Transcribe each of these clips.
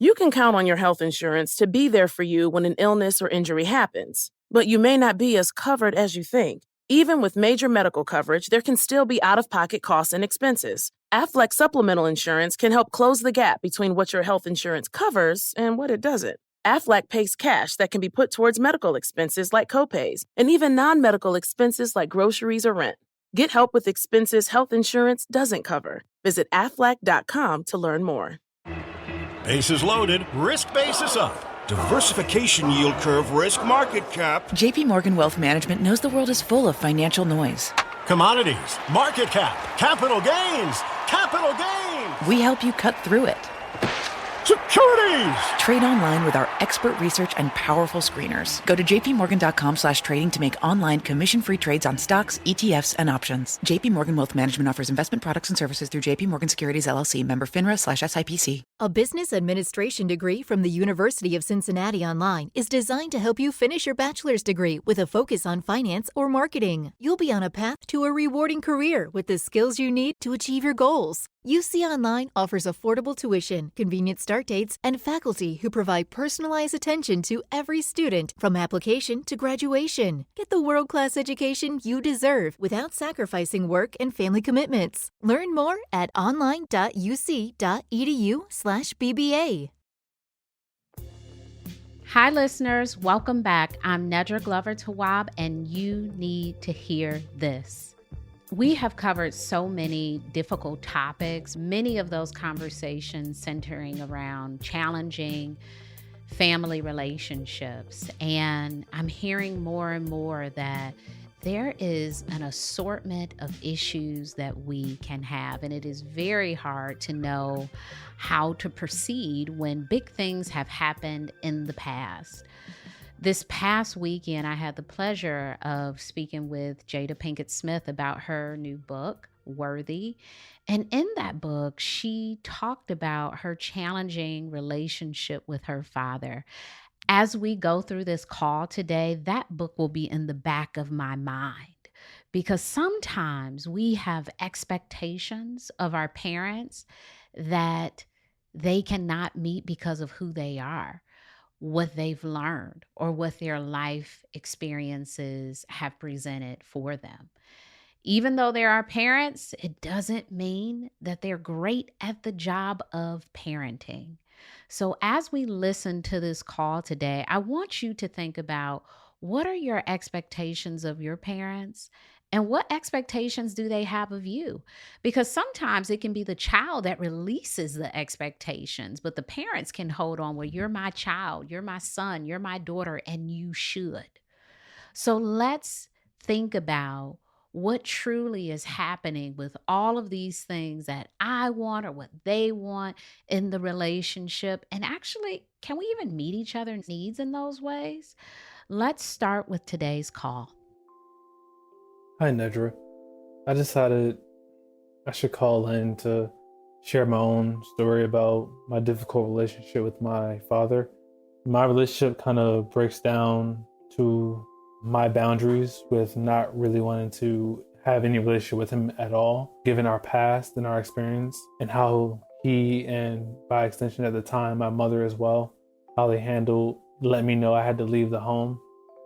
You can count on your health insurance to be there for you when an illness or injury happens, but you may not be as covered as you think. Even with major medical coverage, there can still be out-of-pocket costs and expenses. Aflac supplemental insurance can help close the gap between what your health insurance covers and what it doesn't. Aflac pays cash that can be put towards medical expenses like copays and even non-medical expenses like groceries or rent. Get help with expenses health insurance doesn't cover. Visit aflac.com to learn more. Bases loaded, risk basis up. Diversification yield curve, risk market cap. JP Morgan Wealth Management knows the world is full of financial noise. Commodities, market cap, capital gains, capital gains. We help you cut through it. Securities. Trade online with our expert research and powerful screeners. Go to jpmorgan.com/trading to make online commission-free trades on stocks, ETFs, and options. JP Morgan Wealth Management offers investment products and services through JP Morgan Securities LLC, member FINRA/SIPC. A business administration degree from the University of Cincinnati Online is designed to help you finish your bachelor's degree with a focus on finance or marketing. You'll be on a path to a rewarding career with the skills you need to achieve your goals. UC Online offers affordable tuition, convenient start dates, and faculty who provide personalized attention to every student from application to graduation. Get the world-class education you deserve without sacrificing work and family commitments. Learn more at online.uc.edu/BBA. Hi, listeners. Welcome back. I'm Nedra Glover Tawwab, and you need to hear this. We have covered so many difficult topics, many of those conversations centering around challenging family relationships. And I'm hearing more and more that there is an assortment of issues that we can have, and it is very hard to know how to proceed when big things have happened in the past. This past weekend, I had the pleasure of speaking with Jada Pinkett Smith about her new book, Worthy. And in that book, she talked about her challenging relationship with her father. As we go through this call today, that book will be in the back of my mind, because sometimes we have expectations of our parents that they cannot meet because of who they are, what they've learned, or what their life experiences have presented for them. Even though they're our parents, it doesn't mean that they're great at the job of parenting. So as we listen to this call today, I want you to think about, what are your expectations of your parents? And what expectations do they have of you? Because sometimes it can be the child that releases the expectations, but the parents can hold on, well, you're my child, you're my son, you're my daughter, and you should. So let's think about what truly is happening with all of these things that I want or what they want in the relationship. And actually, can we even meet each other's needs in those ways? Let's start with today's call. Hi, Nedra. I decided I should call in to share my own story about my difficult relationship with my father. My relationship kind of breaks down to my boundaries with not really wanting to have any relationship with him at all, given our past and our experience, and how he, and by extension at the time, my mother as well, how they handled letting me know I had to leave the home.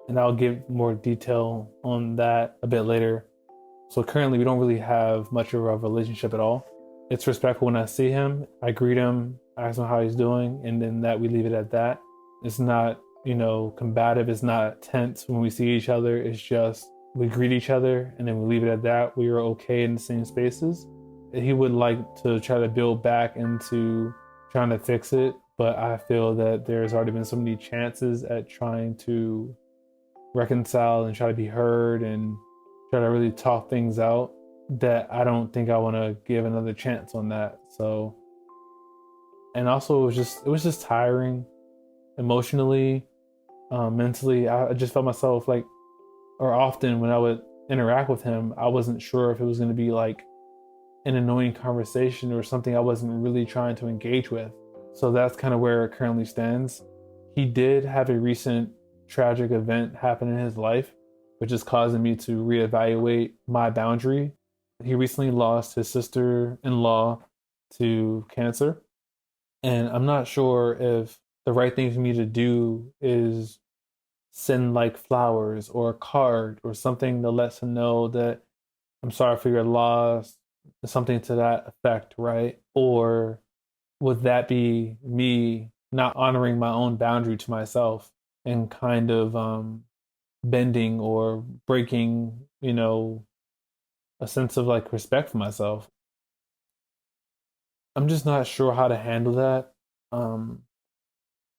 And I'll give more detail on that a bit later. So currently we don't really have much of a relationship at all. It's respectful when I see him. I greet him, ask him how he's doing, and then that we leave it at that. It's not, combative. It's not tense when we see each other. It's just we greet each other and then we leave it at that. We are okay in the same spaces. He would like to try to build back into trying to fix it, but I feel that there's already been so many chances at trying to reconcile and try to be heard and try to really talk things out that I don't think I want to give another chance on that. So, and also it was just tiring emotionally, mentally. I just felt myself or often when I would interact with him, I wasn't sure if it was going to be like an annoying conversation or something I wasn't really trying to engage with. So that's kind of where it currently stands. He did have a recent tragic event happen in his life, which is causing me to reevaluate my boundary. He recently lost his sister-in-law to cancer. And I'm not sure if the right thing for me to do is send like flowers or a card or something that lets him know that I'm sorry for your loss, something to that effect, right? Or would that be me not honoring my own boundary to myself and kind of bending or breaking, a sense of like respect for myself? I'm just not sure how to handle that. Um,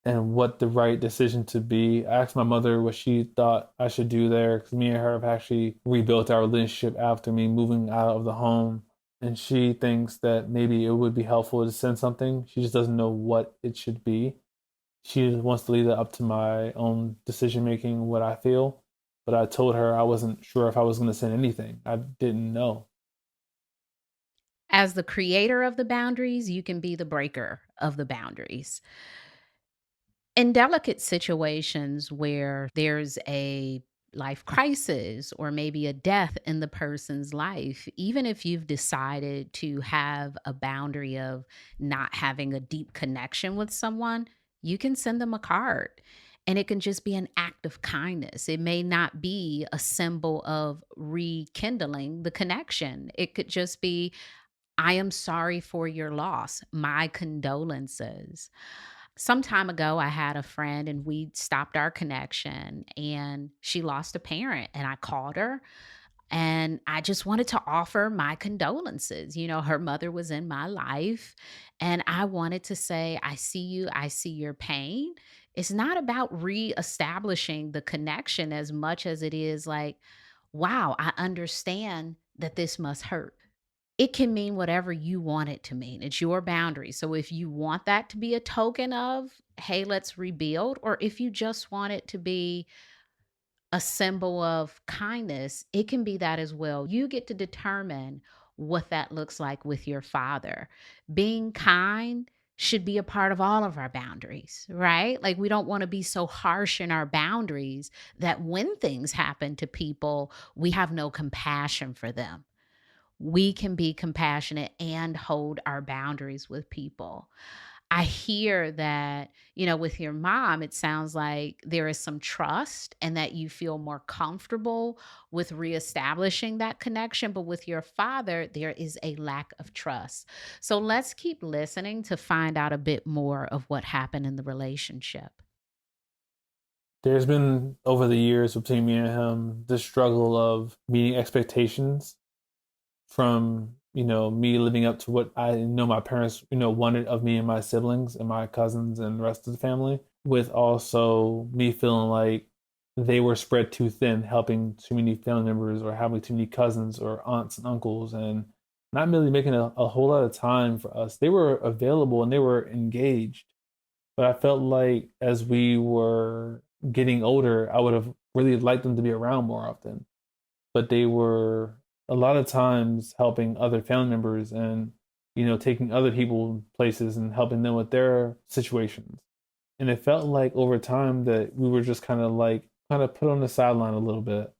and what the right decision to be. I asked my mother what she thought I should do there because me and her have actually rebuilt our relationship after me moving out of the home. And she thinks that maybe it would be helpful to send something. She just doesn't know what it should be. She just wants to leave it up to my own decision making, what I feel. But I told her I wasn't sure if I was going to send anything. I didn't know. As the creator of the boundaries, you can be the breaker of the boundaries. In delicate situations where there's a life crisis or maybe a death in the person's life, even if you've decided to have a boundary of not having a deep connection with someone, you can send them a card. And it can just be an act of kindness. It may not be a symbol of rekindling the connection. It could just be, I am sorry for your loss. My condolences. Some time ago, I had a friend and we stopped our connection and she lost a parent. And I called her and I just wanted to offer my condolences. Her mother was in my life and I wanted to say, I see you, I see your pain. It's not about reestablishing the connection as much as it is like, wow, I understand that this must hurt. It can mean whatever you want it to mean. It's your boundary. So if you want that to be a token of, hey, let's rebuild, or if you just want it to be a symbol of kindness, it can be that as well. You get to determine what that looks like with your father. Being kind should be a part of all of our boundaries, right? Like we don't want to be so harsh in our boundaries that when things happen to people, we have no compassion for them. We can be compassionate and hold our boundaries with people. I hear that, with your mom, it sounds like there is some trust and that you feel more comfortable with reestablishing that connection. But with your father, there is a lack of trust. So let's keep listening to find out a bit more of what happened in the relationship. There's been over the years between me and him the struggle of meeting expectations from me living up to what I know my parents wanted of me and my siblings and my cousins and the rest of the family, with also me feeling like they were spread too thin, helping too many family members or having too many cousins or aunts and uncles, and not really making a whole lot of time for us. They were available and they were engaged, but I felt like as we were getting older, I would have really liked them to be around more often, but they were a lot of times helping other family members and taking other people places and helping them with their situations. And it felt like over time that we were just kind of put on the sideline a little bit,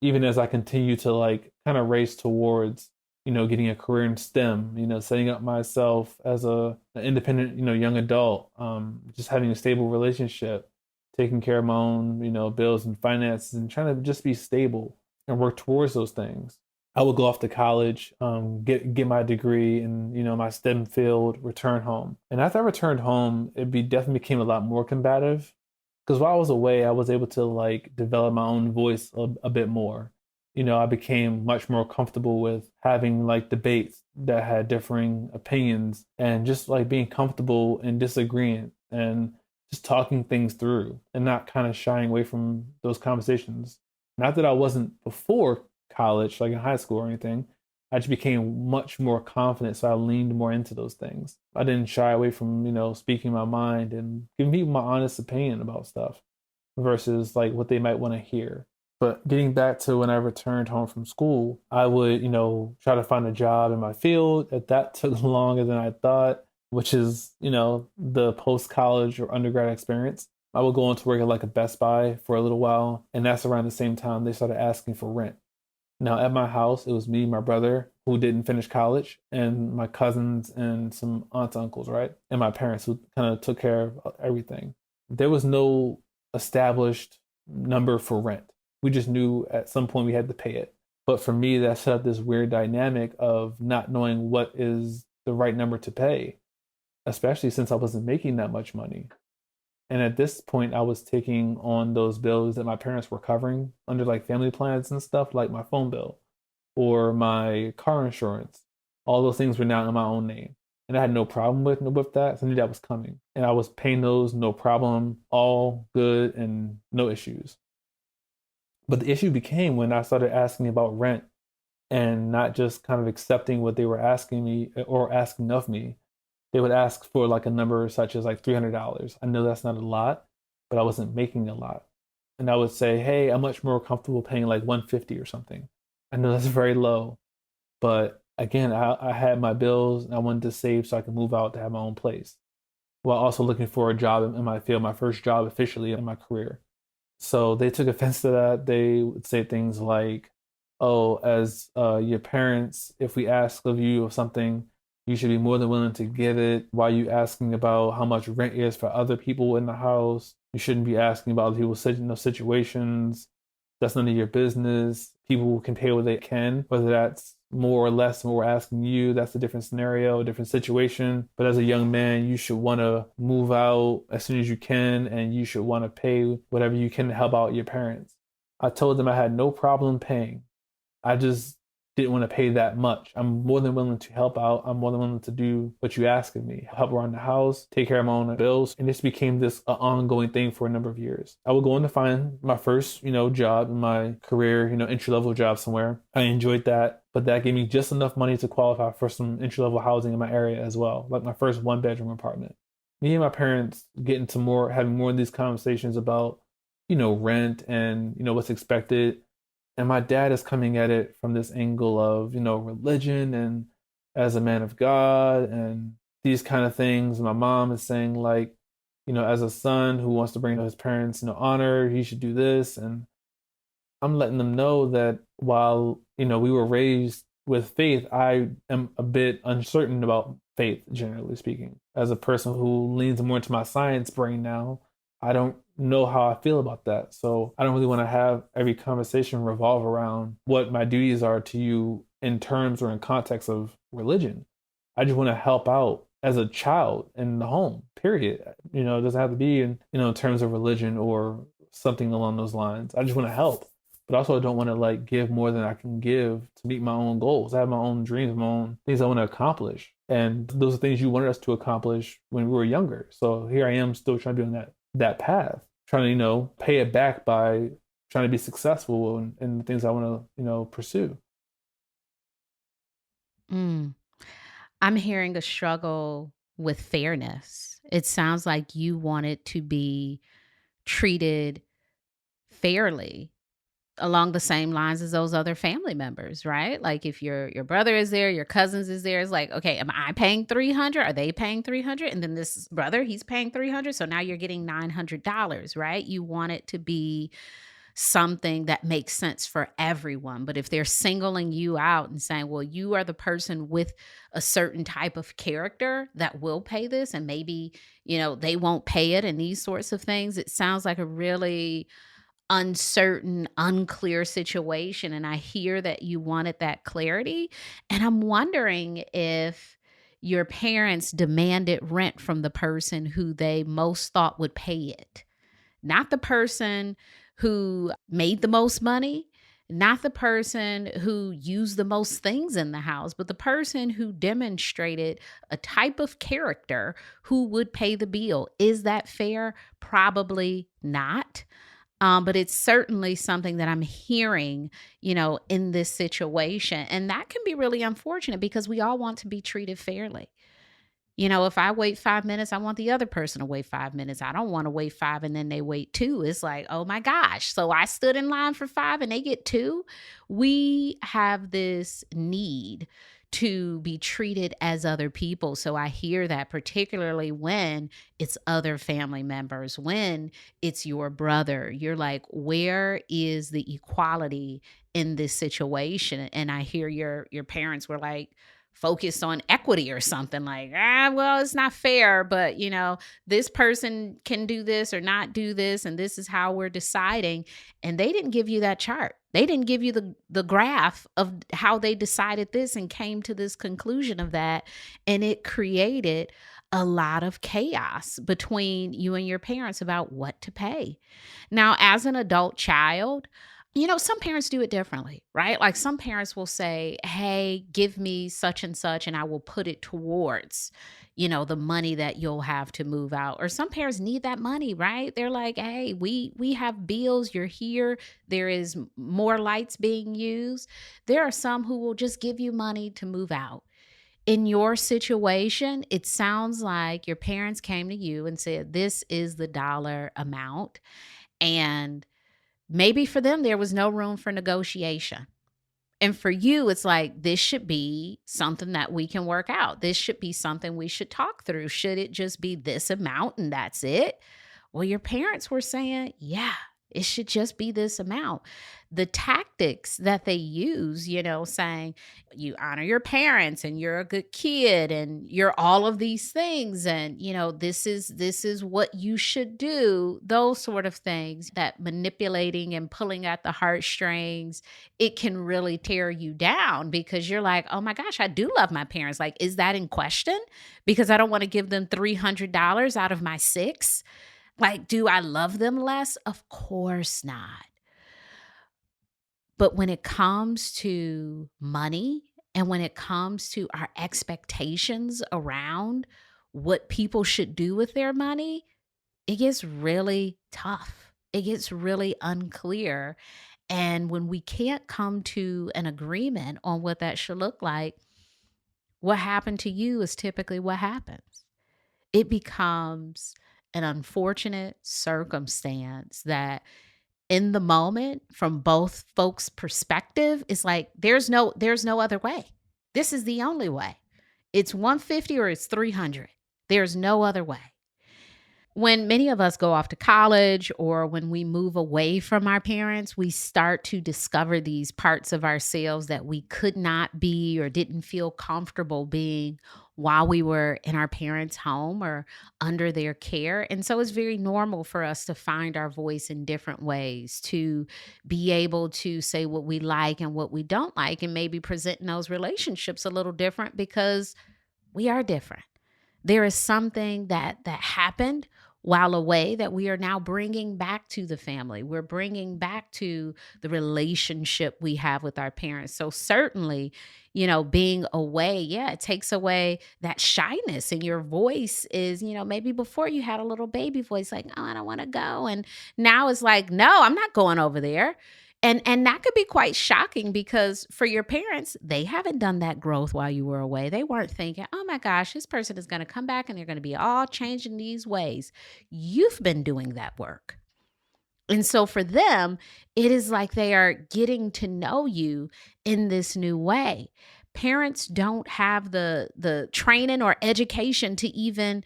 even as I continue to like kind of race towards getting a career in STEM, setting up myself as an independent young adult, just having a stable relationship, taking care of my own bills and finances, and trying to just be stable and work towards those things. I would go off to college, get my degree in my STEM field, return home. And after I returned home, definitely became a lot more combative because while I was away, I was able to like develop my own voice a bit more. I became much more comfortable with having like debates that had differing opinions and just like being comfortable in disagreeing and just talking things through and not kind of shying away from those conversations. Not that I wasn't before college, like in high school or anything. I just became much more confident, so I leaned more into those things. I didn't shy away from, speaking my mind and giving people my honest opinion about stuff versus like what they might want to hear. But getting back to when I returned home from school, I would, try to find a job in my field. That took longer than I thought, which is, the post college or undergrad experience. I would go on to work at like a Best Buy for a little while, and that's around the same time they started asking for rent. Now, at my house, it was me, my brother, who didn't finish college, and my cousins and some aunts, uncles, right? And my parents who kind of took care of everything. There was no established number for rent. We just knew at some point we had to pay it. But for me, that set up this weird dynamic of not knowing what is the right number to pay, especially since I wasn't making that much money. And at this point, I was taking on those bills that my parents were covering under like family plans and stuff, like my phone bill or my car insurance. All those things were now in my own name. And I had no problem with that. So I knew that was coming. And I was paying those, no problem, all good and no issues. But the issue became when I started asking about rent and not just kind of accepting what they were asking me or asking of me. They would ask for like a number such as like $300. I know that's not a lot, but I wasn't making a lot. And I would say, hey, I'm much more comfortable paying like 150 or something. I know that's very low, but again, I had my bills and I wanted to save so I could move out to have my own place while also looking for a job in my field, my first job officially in my career. So they took offense to that. They would say things like, oh, as your parents, if we ask of you of something, you should be more than willing to give it. Why are you asking about how much rent is for other people in the house? You shouldn't be asking about other people's situations. That's none of your business. People can pay what they can, whether that's more or less than what we're asking you. That's a different scenario, a different situation. But as a young man, you should want to move out as soon as you can, and you should want to pay whatever you can to help out your parents. I told them I had no problem paying. I just didn't want to pay that much. I'm more than willing to help out. I'm more than willing to do what you ask of me. Help around the house, take care of my own bills. And this became this ongoing thing for a number of years. I would go on to find my first, job in my career, entry-level job somewhere. I enjoyed that, but that gave me just enough money to qualify for some entry-level housing in my area as well, like my first one-bedroom apartment. Me and my parents get into having more of these conversations about, rent and, what's expected. And my dad is coming at it from this angle of, religion and as a man of God and these kind of things. My mom is saying like, as a son who wants to bring his parents, honor, he should do this. And I'm letting them know that while, we were raised with faith, I am a bit uncertain about faith, generally speaking. As a person who leans more into my science brain now, I don't know how I feel about that. So I don't really want to have every conversation revolve around what my duties are to you in terms or in context of religion. I just want to help out as a child in the home, period. It doesn't have to be in terms of religion or something along those lines. I just want to help. But also I don't want to like give more than I can give to meet my own goals. I have my own dreams, my own things I want to accomplish. And those are things you wanted us to accomplish when we were younger. So here I am still trying to be on that path, trying to, pay it back by trying to be successful in the things I want to, pursue. Mm. I'm hearing a struggle with fairness. It sounds like you wanted to be treated fairly along the same lines as those other family members, right? Like if your brother is there, your cousins is there, it's like, okay, am I paying 300? Are they paying 300? And then this brother, he's paying 300, so now you're getting $900, right? You want it to be something that makes sense for everyone. But if they're singling you out and saying, well, you are the person with a certain type of character that will pay this, and maybe, they won't pay it and these sorts of things, it sounds like a really uncertain, unclear situation. And I hear that you wanted that clarity. And I'm wondering if your parents demanded rent from the person who they most thought would pay it, not the person who made the most money, not the person who used the most things in the house, but the person who demonstrated a type of character who would pay the bill. Is that fair? Probably not. But it's certainly something that I'm hearing, in this situation. And that can be really unfortunate because we all want to be treated fairly. If I wait 5 minutes, I want the other person to wait 5 minutes. I don't want to wait 5 and then they wait 2. It's like, oh my gosh. So I stood in line for 5 and they get 2. We have this need to be treated as other people. So I hear that, particularly when it's other family members, when it's your brother. You're like, where is the equality in this situation? And I hear your parents were like focused on equity or something, like, well, it's not fair, but this person can do this or not do this, and this is how we're deciding. And they didn't give you that chart. They didn't give you the graph of how they decided this and came to this conclusion of that. And it created a lot of chaos between you and your parents about what to pay. Now, as an adult child, some parents do it differently, right? Like some parents will say, hey, give me such and such, and I will put it towards, the money that you'll have to move out. Or some parents need that money, right? They're like, hey, we have bills. You're here. There is more lights being used. There are some who will just give you money to move out. In your situation, it sounds like your parents came to you and said, this is the dollar amount. And maybe for them, there was no room for negotiation. And for you, it's like, this should be something that we can work out. This should be something we should talk through. Should it just be this amount and that's it? Well, your parents were saying, yeah, it should just be this amount. The tactics that they use, saying you honor your parents and you're a good kid and you're all of these things. And, this is what you should do. Those sort of things, that manipulating and pulling at the heartstrings, it can really tear you down because you're like, oh my gosh, I do love my parents. Like, is that in question? Because I don't want to give them $300 out of my $6. Like, do I love them less? Of course not. But when it comes to money and when it comes to our expectations around what people should do with their money, it gets really tough. It gets really unclear. And when we can't come to an agreement on what that should look like, what happened to you is typically what happens. It becomes an unfortunate circumstance that in the moment, from both folks' perspective, it's like there's no other way. This is the only way. It's 150 or it's 300. There's no other way. When many of us go off to college or when we move away from our parents, we start to discover these parts of ourselves that we could not be or didn't feel comfortable being while we were in our parents' home or under their care. And so it's very normal for us to find our voice in different ways, to be able to say what we like and what we don't like, and maybe presenting those relationships a little different because we are different. There is something that happened while away that we are now bringing back to the family. We're bringing back to the relationship we have with our parents. So certainly, being away, it takes away that shyness, and your voice is, maybe before you had a little baby voice like, oh, I don't want to go. And now it's like, no, I'm not going over there. And that could be quite shocking because for your parents, they haven't done that growth while you were away. They weren't thinking, oh my gosh, this person is going to come back and they're going to be all changed in these ways. You've been doing that work. And so for them, it is like they are getting to know you in this new way. Parents don't have the training or education to even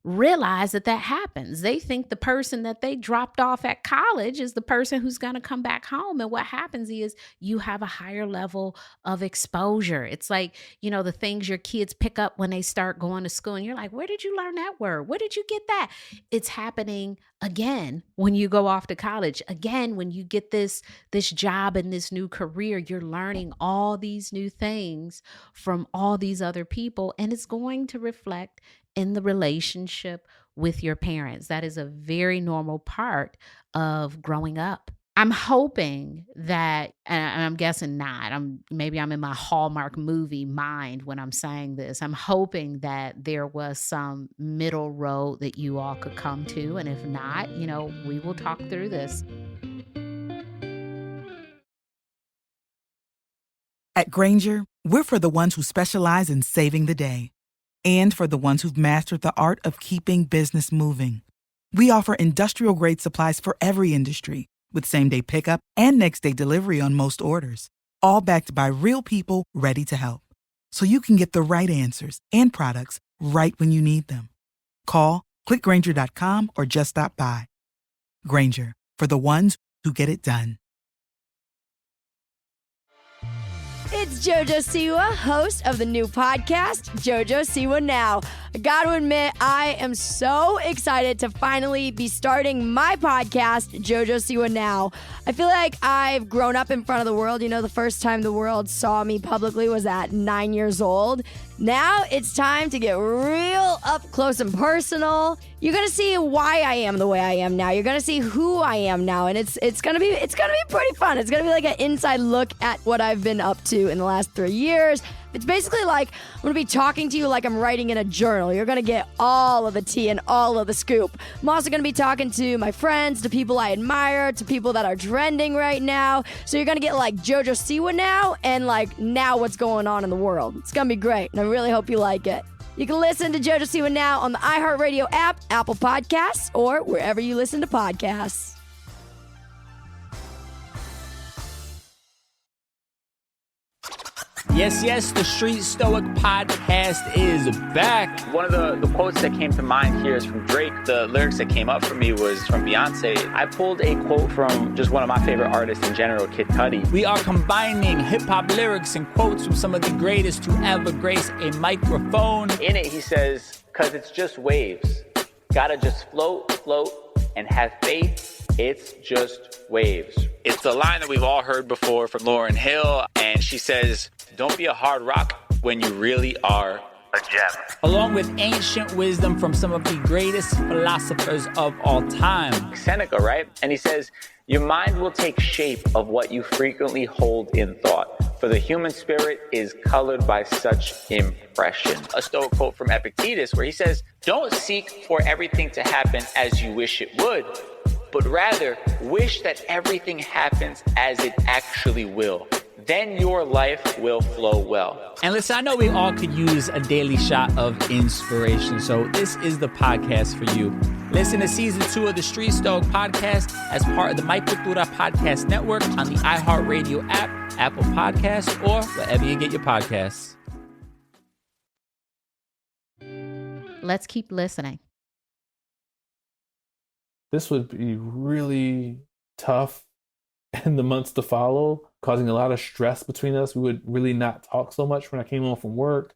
realize that happens. They think the person that they dropped off at college is the person who's going to come back home. And what happens is you have a higher level of exposure. It's like, the things your kids pick up when they start going to school. And you're like, where did you learn that word? Where did you get that? It's happening again when you go off to college. Again, when you get this job and this new career, you're learning all these new things from all these other people. And it's going to reflect in the relationship with your parents. That is a very normal part of growing up. I'm hoping that, and I'm guessing not, maybe I'm in my Hallmark movie mind when I'm saying this. I'm hoping that there was some middle road that you all could come to. And if not, we will talk through this. At Granger, we're for the ones who specialize in saving the day and for the ones who've mastered the art of keeping business moving. We offer industrial-grade supplies for every industry with same-day pickup and next-day delivery on most orders, all backed by real people ready to help. so you can get the right answers and products right when you need them. Call, clickgrainger.com, or just stop by. Grainger, for the ones who get it done. It's JoJo Siwa, host of the new podcast, JoJo Siwa Now. I got to admit, I am so excited to finally be starting my podcast, JoJo Siwa Now. I feel like I've grown up in front of the world. You know, the first time the world saw me publicly was at 9 years old. Now it's time to get real up close and personal. You're gonna see why I am the way I am now. You're gonna see who I am now, and it's gonna be pretty fun. It's gonna be like an inside look at what I've been up to in the last 3 years. It's basically like I'm gonna be talking to you like I'm writing in a journal. You're gonna get all of the tea and all of the scoop. I'm also gonna be talking to my friends, to people I admire, to people that are trending right now. So you're gonna get like JoJo Siwa Now and like now what's going on in the world. It's gonna be great, and I really hope you like it. You can listen to JoJo Siwa Now on the iHeartRadio app, Apple Podcasts, or wherever you listen to podcasts. Yes, the Street Stoic podcast is back. One of the quotes that came to mind here is from Drake. The lyrics that came up for me was from Beyonce. I pulled a quote from just one of my favorite artists in general, Kid Cudi. We are combining hip-hop lyrics and quotes from some of the greatest to ever grace a microphone. In it, he says, "'Cause it's just waves. Gotta just float, and have faith. It's just waves." It's the line that we've all heard before from Lauryn Hill, and she says, "Don't be a hard rock when you really are a gem." Along with ancient wisdom from some of the greatest philosophers of all time. Seneca, right? And he says, "Your mind will take shape of what you frequently hold in thought, for the human spirit is colored by such impression." A Stoic quote from Epictetus where he says, "Don't seek for everything to happen as you wish it would, but rather wish that everything happens as it actually will. Then your life will flow well." And listen, I know we all could use a daily shot of inspiration, so this is the podcast for you. Listen to season 2 of the Street Stoic podcast as part of the My Cultura Podcast Network on the iHeartRadio app, Apple Podcasts, or wherever you get your podcasts. Let's keep listening. This would be really tough in the months to follow, causing a lot of stress between us. We would really not talk so much when I came home from work.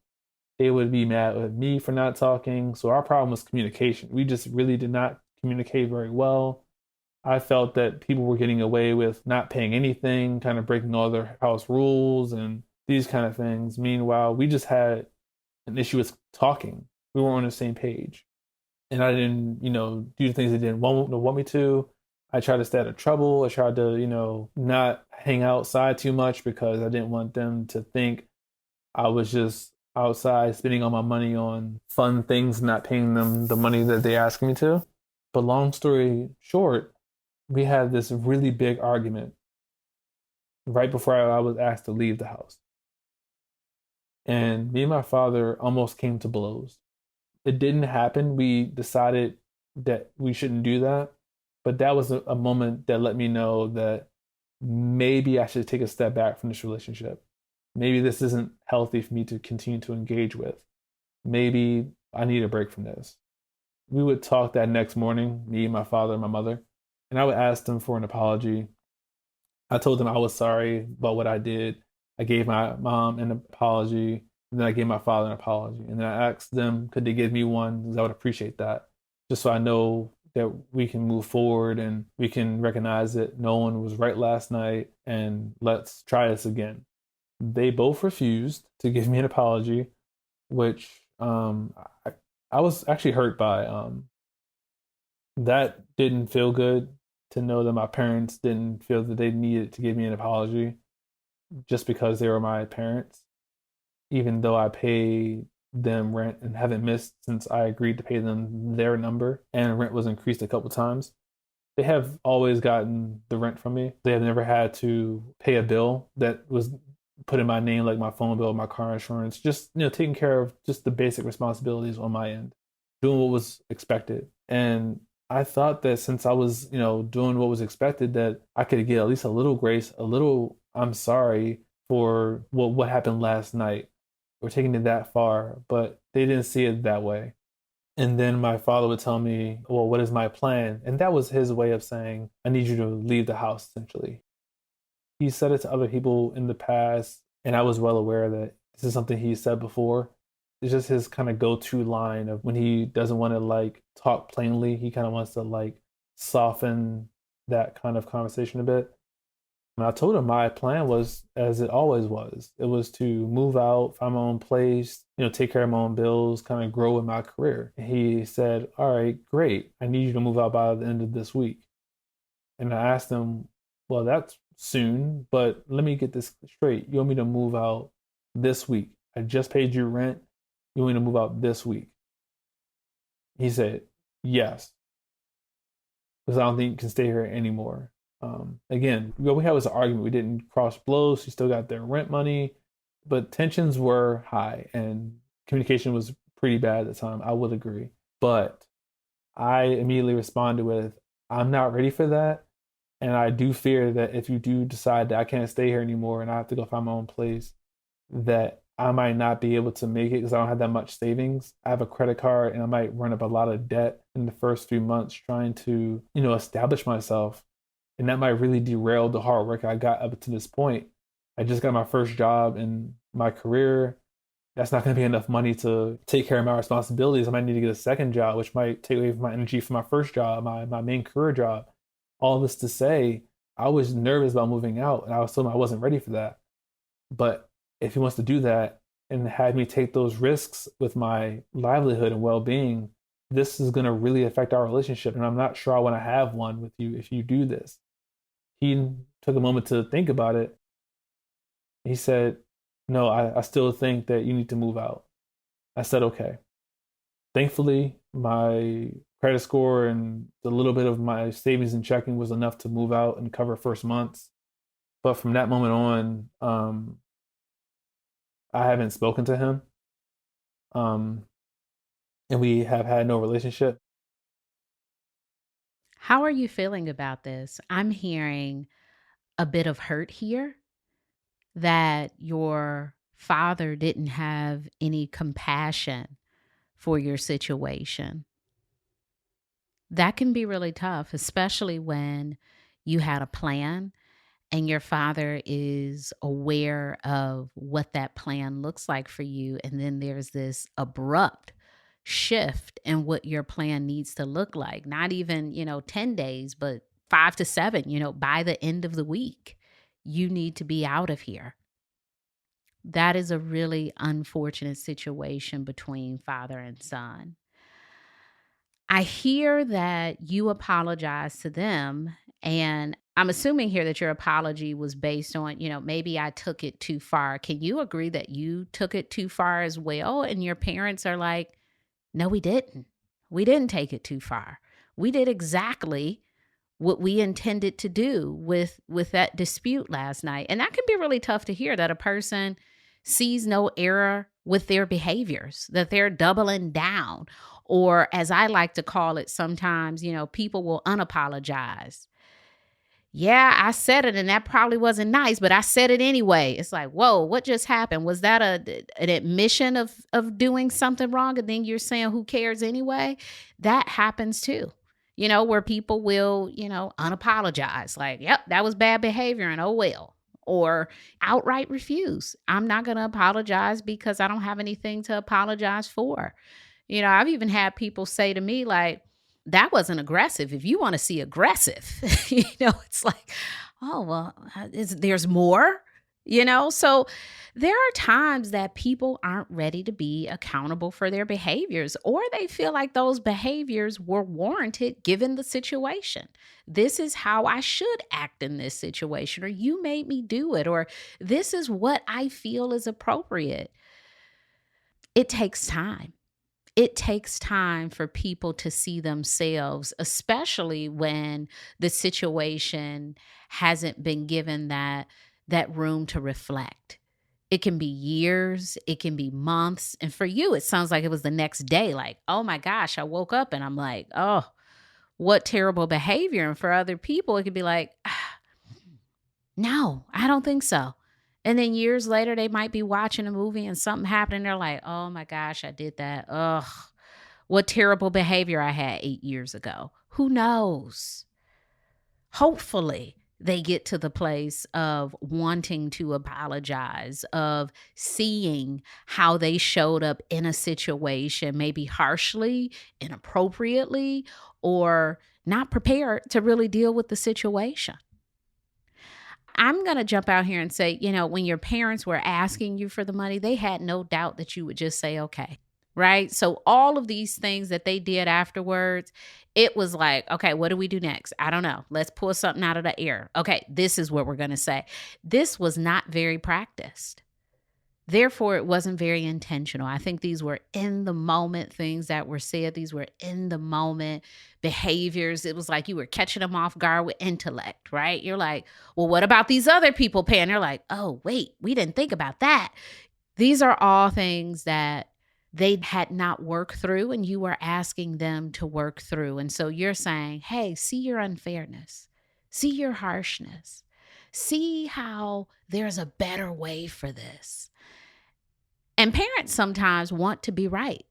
They would be mad with me for not talking. So our problem was communication. We just really did not communicate very well. I felt that people were getting away with not paying anything, kind of breaking all their house rules and these kind of things. Meanwhile, we just had an issue with talking. We weren't on the same page. And I didn't, do the things they didn't want me to. I tried to stay out of trouble. I tried to, not hang outside too much because I didn't want them to think I was just outside spending all my money on fun things, not paying them the money that they asked me to. But long story short, we had this really big argument right before I was asked to leave the house. And me and my father almost came to blows. It didn't happen. We decided that we shouldn't do that. But that was a moment that let me know that maybe I should take a step back from this relationship. Maybe this isn't healthy for me to continue to engage with. Maybe I need a break from this. We would talk that next morning, me, my father, and my mother, and I would ask them for an apology. I told them I was sorry about what I did. I gave my mom an apology. And then I gave my father an apology. And then I asked them, could they give me one? Because I would appreciate that. Just so I know that we can move forward and we can recognize that no one was right last night and let's try this again. They both refused to give me an apology, which I was actually hurt by. That didn't feel good to know that my parents didn't feel that they needed to give me an apology just because they were my parents. Even though I pay them rent and haven't missed since I agreed to pay them their number, and rent was increased a couple times. They have always gotten the rent from me. They have never had to pay a bill that was put in my name, like my phone bill, my car insurance, just taking care of just the basic responsibilities on my end, doing what was expected. And I thought that since I was, doing what was expected, that I could get at least a little grace, a little I'm sorry for what happened last night. or taking it that far, but they didn't see it that way. And then my father would tell me, well, what is my plan? And that was his way of saying, I need you to leave the house, essentially. He said it to other people in the past, and I was well aware that this is something he said before. It's just his kind of go-to line of when he doesn't want to like talk plainly, he kind of wants to like soften that kind of conversation a bit. And I told him my plan was, as it always was, it was to move out, find my own place, take care of my own bills, kind of grow in my career. And he said, all right, great. I need you to move out by the end of this week. And I asked him, well, that's soon, but let me get this straight. You want me to move out this week? I just paid you rent. You want me to move out this week? He said, yes, because I don't think you can stay here anymore. Again, what we had was an argument. We didn't cross blows. She still got their rent money, but tensions were high and communication was pretty bad at the time. I would agree. But I immediately responded with, I'm not ready for that. And I do fear that if you do decide that I can't stay here anymore and I have to go find my own place, that I might not be able to make it because I don't have that much savings. I have a credit card and I might run up a lot of debt in the first few months trying to, establish myself. And that might really derail the hard work I got up to this point. I just got my first job in my career. That's not going to be enough money to take care of my responsibilities. I might need to get a second job, which might take away from my energy from my first job, my main career job. All this to say, I was nervous about moving out, and I was told I wasn't ready for that. But if he wants to do that and have me take those risks with my livelihood and well-being, this is going to really affect our relationship. And I'm not sure I want to have one with you if you do this. He took a moment to think about it. He said, no, I still think that you need to move out. I said, okay. Thankfully, my credit score and the little bit of my savings and checking was enough to move out and cover first months. But from that moment on, I haven't spoken to him. And we have had no relationship. How are you feeling about this? I'm hearing a bit of hurt here that your father didn't have any compassion for your situation. That can be really tough, especially when you had a plan and your father is aware of what that plan looks like for you. And then there's this abrupt shift in what your plan needs to look like. Not even, 10 days, but 5 to 7, by the end of the week, you need to be out of here. That is a really unfortunate situation between father and son. I hear that you apologize to them, and I'm assuming here that your apology was based on, maybe I took it too far. Can you agree that you took it too far as well? And your parents are like, no, we didn't. We didn't take it too far. We did exactly what we intended to do with that dispute last night. And that can be really tough to hear, that a person sees no error with their behaviors, that they're doubling down. Or as I like to call it sometimes, people will unapologize. Yeah, I said it and that probably wasn't nice, but I said it anyway. It's like, whoa, what just happened? Was that an admission of doing something wrong? And then you're saying, who cares anyway? That happens too. Where people will, unapologize. Like, yep, that was bad behavior and oh well. Or outright refuse. I'm not going to apologize because I don't have anything to apologize for. I've even had people say to me, like, that wasn't aggressive. If you want to see aggressive, it's like, oh, well, there's more, So there are times that people aren't ready to be accountable for their behaviors, or they feel like those behaviors were warranted given the situation. This is how I should act in this situation, or you made me do it, or this is what I feel is appropriate. It takes time. It takes time for people to see themselves, especially when the situation hasn't been given that room to reflect. It can be years, it can be months. And for you, it sounds like it was the next day. Like, oh my gosh, I woke up and I'm like, oh, what terrible behavior. And for other people, it could be like, no, I don't think so. And then years later, they might be watching a movie and something happened and they're like, oh my gosh, I did that. Ugh, what terrible behavior I had 8 years ago. Who knows? Hopefully, they get to the place of wanting to apologize, of seeing how they showed up in a situation, maybe harshly, inappropriately, or not prepared to really deal with the situation. I'm going to jump out here and say, when your parents were asking you for the money, they had no doubt that you would just say, okay, right? So all of these things that they did afterwards, it was like, okay, what do we do next? I don't know. Let's pull something out of the air. Okay, this is what we're going to say. This was not very practiced. Therefore, it wasn't very intentional. I think these were in the moment things that were said. These were in the moment behaviors. It was like you were catching them off guard with intellect, right? You're like, well, what about these other people paying? They're like, oh, wait, we didn't think about that. These are all things that they had not worked through and you were asking them to work through. And so you're saying, hey, see your unfairness, see your harshness, see how there's a better way for this. And parents sometimes want to be right.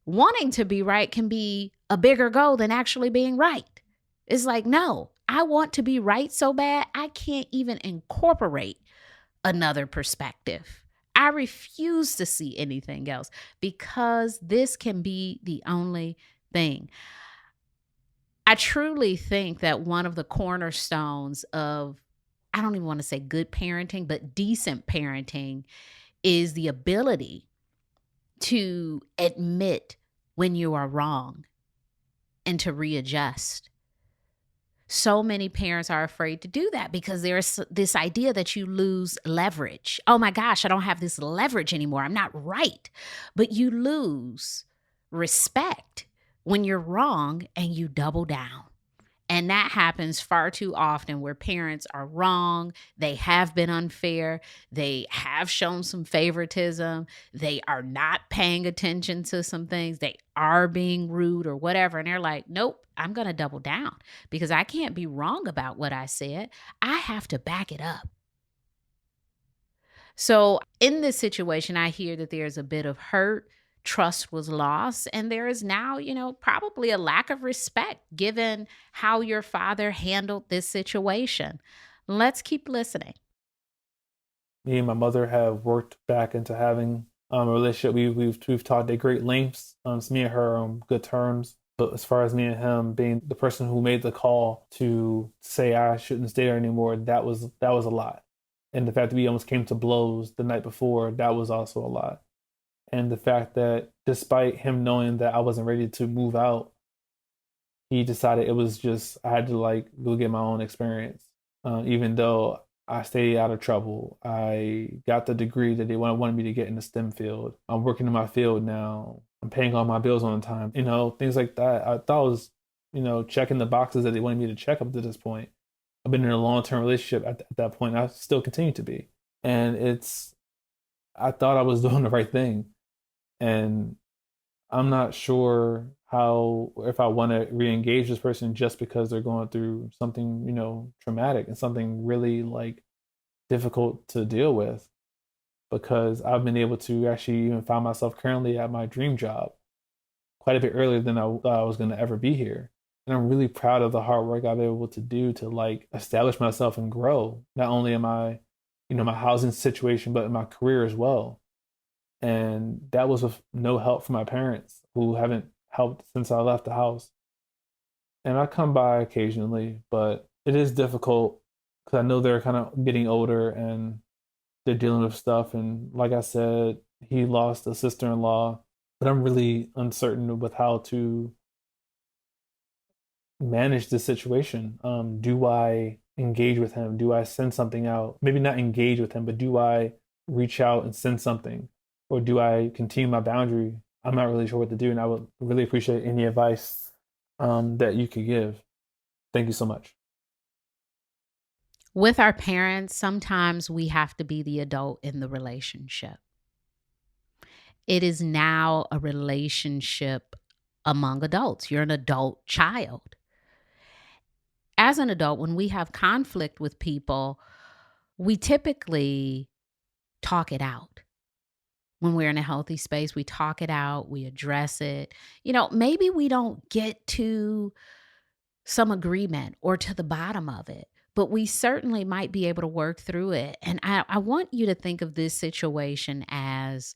Wanting to be right can be a bigger goal than actually being right. It's like, no, I want to be right so bad, I can't even incorporate another perspective. I refuse to see anything else because this can be the only thing. I truly think that one of the cornerstones of, I don't even want to say good parenting, but decent parenting is the ability to admit when you are wrong and to readjust. So many parents are afraid to do that because there's this idea that you lose leverage. Oh my gosh, I don't have this leverage anymore. I'm not right. But you lose respect when you're wrong and you double down. And that happens far too often where parents are wrong. They have been unfair. They have shown some favoritism. They are not paying attention to some things. They are being rude or whatever. And they're like, nope, I'm going to double down because I can't be wrong about what I said. I have to back it up. So in this situation, I hear that there's a bit of hurt. Trust was lost, and there is now, probably a lack of respect given how your father handled this situation. Let's keep listening. Me and my mother have worked back into having a relationship. We've talked at great lengths. It's me and her on good terms. But as far as me and him being the person who made the call to say I shouldn't stay there anymore, that was a lot. And the fact that we almost came to blows the night before, that was also a lot. And the fact that despite him knowing that I wasn't ready to move out, he decided it was just, I had to go get my own experience. Even though I stayed out of trouble, I got the degree that they wanted me to get in the STEM field. I'm working in my field now. I'm paying all my bills on time. Things like that. I thought I was, checking the boxes that they wanted me to check up to this point. I've been in a long-term relationship at that point. I still continue to be. And I thought I was doing the right thing. And I'm not sure if I want to re-engage this person just because they're going through something, traumatic and something really difficult to deal with. Because I've been able to actually even find myself currently at my dream job quite a bit earlier than I was going to ever be here. And I'm really proud of the hard work I've been able to do to establish myself and grow, not only in my, my housing situation, but in my career as well. And that was with no help from my parents who haven't helped since I left the house. And I come by occasionally, but it is difficult because I know they're kind of getting older and they're dealing with stuff. And like I said, he lost a sister-in-law, but I'm really uncertain with how to manage this situation. Do I engage with him? Do I send something out? Maybe not engage with him, but do I reach out and send something? Or do I continue my boundary? I'm not really sure what to do, and I would really appreciate any advice that you could give. Thank you so much. With our parents, sometimes we have to be the adult in the relationship. It is now a relationship among adults. You're an adult child. As an adult, when we have conflict with people, we typically talk it out. When we're in a healthy space, we talk it out, we address it. Maybe we don't get to some agreement or to the bottom of it, but we certainly might be able to work through it. And I want you to think of this situation as,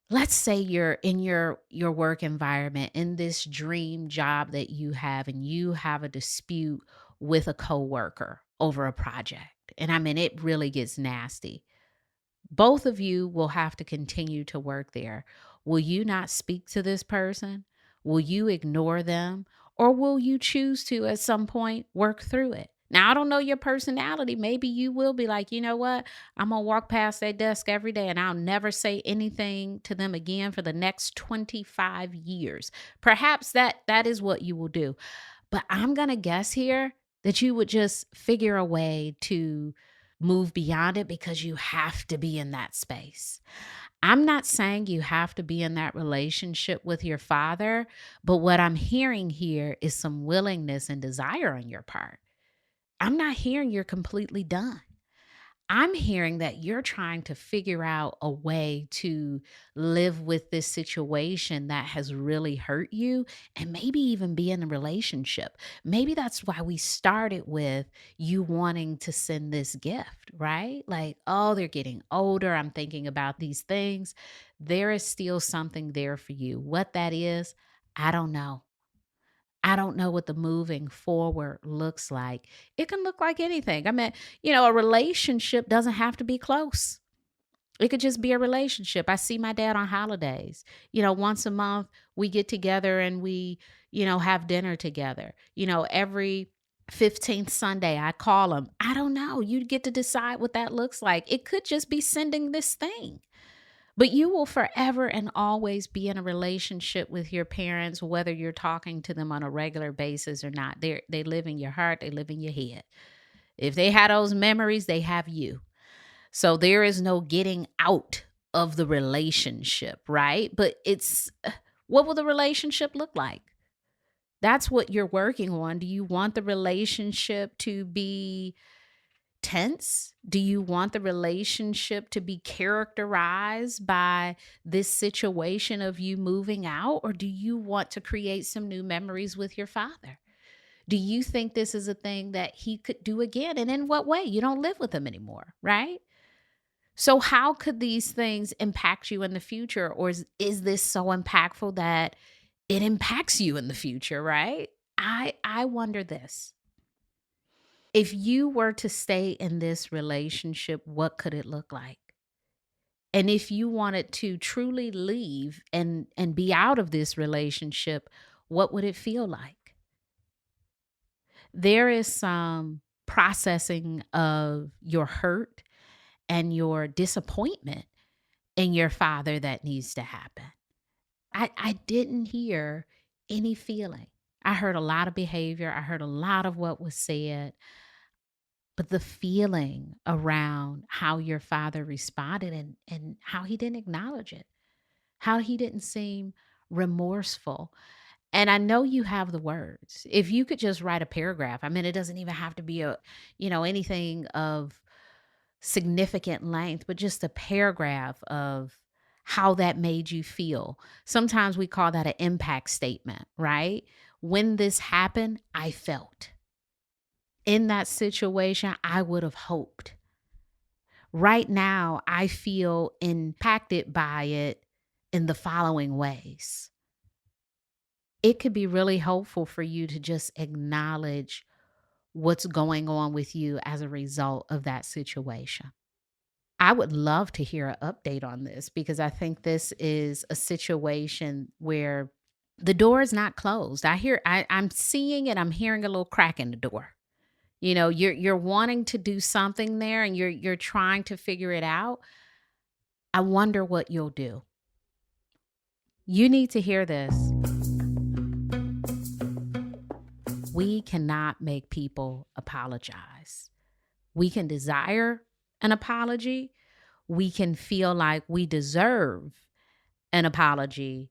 let's say you're in your work environment, in this dream job that you have, and you have a dispute with a coworker over a project. And I mean, it really gets nasty. Both of you will have to continue to work there. Will you not speak to this person? Will you ignore them? Or will you choose to, at some point, work through it? Now, I don't know your personality. Maybe you will be like, you know what? I'm going to walk past that desk every day and I'll never say anything to them again for the next 25 years. Perhaps that is what you will do. But I'm going to guess here that you would just figure a way to move beyond it because you have to be in that space. I'm not saying you have to be in that relationship with your father, but what I'm hearing here is some willingness and desire on your part. I'm not hearing you're completely done. I'm hearing that you're trying to figure out a way to live with this situation that has really hurt you and maybe even be in a relationship. Maybe that's why we started with you wanting to send this gift, right? Like, oh, they're getting older. I'm thinking about these things. There is still something there for you. What that is, I don't know. I don't know what the moving forward looks like. It can look like anything. I mean, a relationship doesn't have to be close. It could just be a relationship. I see my dad on holidays. Once a month we get together and we, have dinner together. Every 15th Sunday I call him. I don't know. You get to decide what that looks like. It could just be sending this thing. But you will forever and always be in a relationship with your parents, whether you're talking to them on a regular basis or not. They live in your heart. They live in your head. If they had those memories, they have you. So there is no getting out of the relationship, right? But what will the relationship look like? That's what you're working on. Do you want the relationship to be tense? Do you want the relationship to be characterized by this situation of you moving out? Or do you want to create some new memories with your father? Do you think this is a thing that he could do again? And in what way? You don't live with him anymore, right? So how could these things impact you in the future? Or is this so impactful that it impacts you in the future, right? I wonder this. If you were to stay in this relationship, what could it look like? And if you wanted to truly leave and be out of this relationship, what would it feel like? There is some processing of your hurt and your disappointment in your father that needs to happen. I didn't hear any feeling. I heard a lot of behavior. I heard a lot of what was said. But the feeling around how your father responded and how he didn't acknowledge it, how he didn't seem remorseful. And I know you have the words. If you could just write a paragraph, I mean, it doesn't even have to be anything of significant length, but just a paragraph of how that made you feel. Sometimes we call that an impact statement, right? When this happened, I felt. In that situation, I would have hoped. Right now, I feel impacted by it in the following ways. It could be really helpful for you to just acknowledge what's going on with you as a result of that situation. I would love to hear an update on this because I think this is a situation where the door is not closed. I'm seeing it. I'm hearing a little crack in the door. You're wanting to do something there and you're trying to figure it out. I wonder what you'll do. You need to hear this. We cannot make people apologize. We can desire an apology. We can feel like we deserve an apology.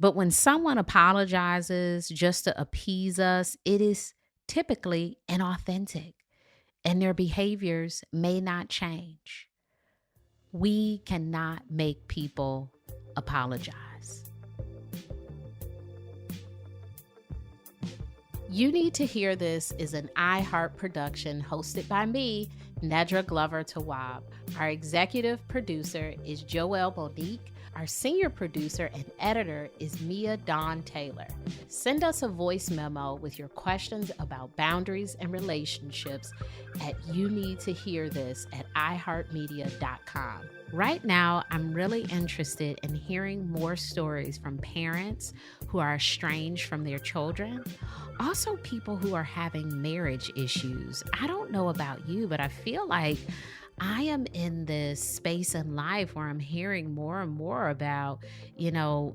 But when someone apologizes just to appease us, it is typically inauthentic. and their behaviors may not change. We cannot make people apologize. You Need to Hear This is an iHeart production hosted by me, Nedra Glover Tawwab. Our executive producer is Joelle Monique. Our senior producer and editor is Mia Dawn Taylor. Send us a voice memo with your questions about boundaries and relationships at youneedtohearthis@iheartmedia.com. Right now, I'm really interested in hearing more stories from parents who are estranged from their children. Also, people who are having marriage issues. I don't know about you, but I feel like I am in this space in life where I'm hearing more and more about,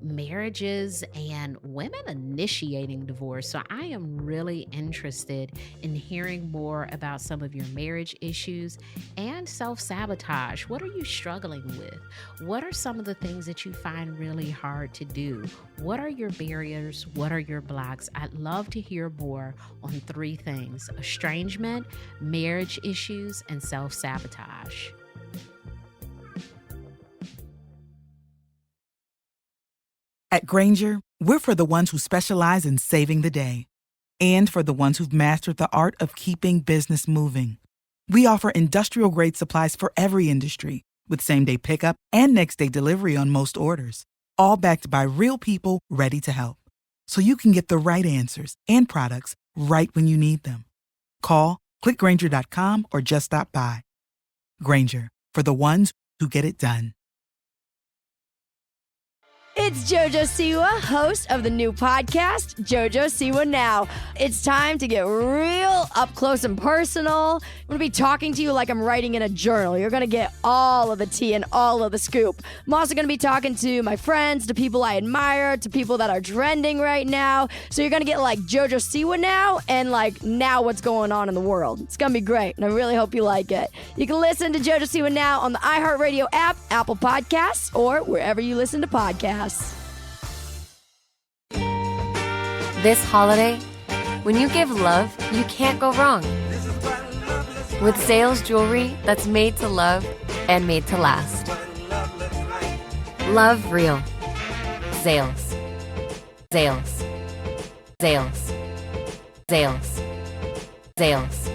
marriages and women initiating divorce. So I am really interested in hearing more about some of your marriage issues and self-sabotage. What are you struggling with? What are some of the things that you find really hard to do? What are your barriers? What are your blocks? I'd love to hear more on 3 things: estrangement, marriage issues, and self-sabotage. At Grainger, we're for the ones who specialize in saving the day and for the ones who've mastered the art of keeping business moving. We offer industrial-grade supplies for every industry with same-day pickup and next-day delivery on most orders, all backed by real people ready to help. So you can get the right answers and products right when you need them. Call, click Grainger.com, or just stop by. Grainger, for the ones who get it done. It's JoJo Siwa, host of the new podcast, JoJo Siwa Now. It's time to get real up close and personal. I'm going to be talking to you like I'm writing in a journal. You're going to get all of the tea and all of the scoop. I'm also going to be talking to my friends, to people I admire, to people that are trending right now. So you're going to get like JoJo Siwa Now and like now what's going on in the world. It's going to be great, and I really hope you like it. You can listen to JoJo Siwa Now on the iHeartRadio app, Apple Podcasts, or wherever you listen to podcasts. This holiday, when you give love, you can't go wrong. With Zales jewelry that's made to love and made to last. Love real. Zales. Zales. Zales. Zales. Zales.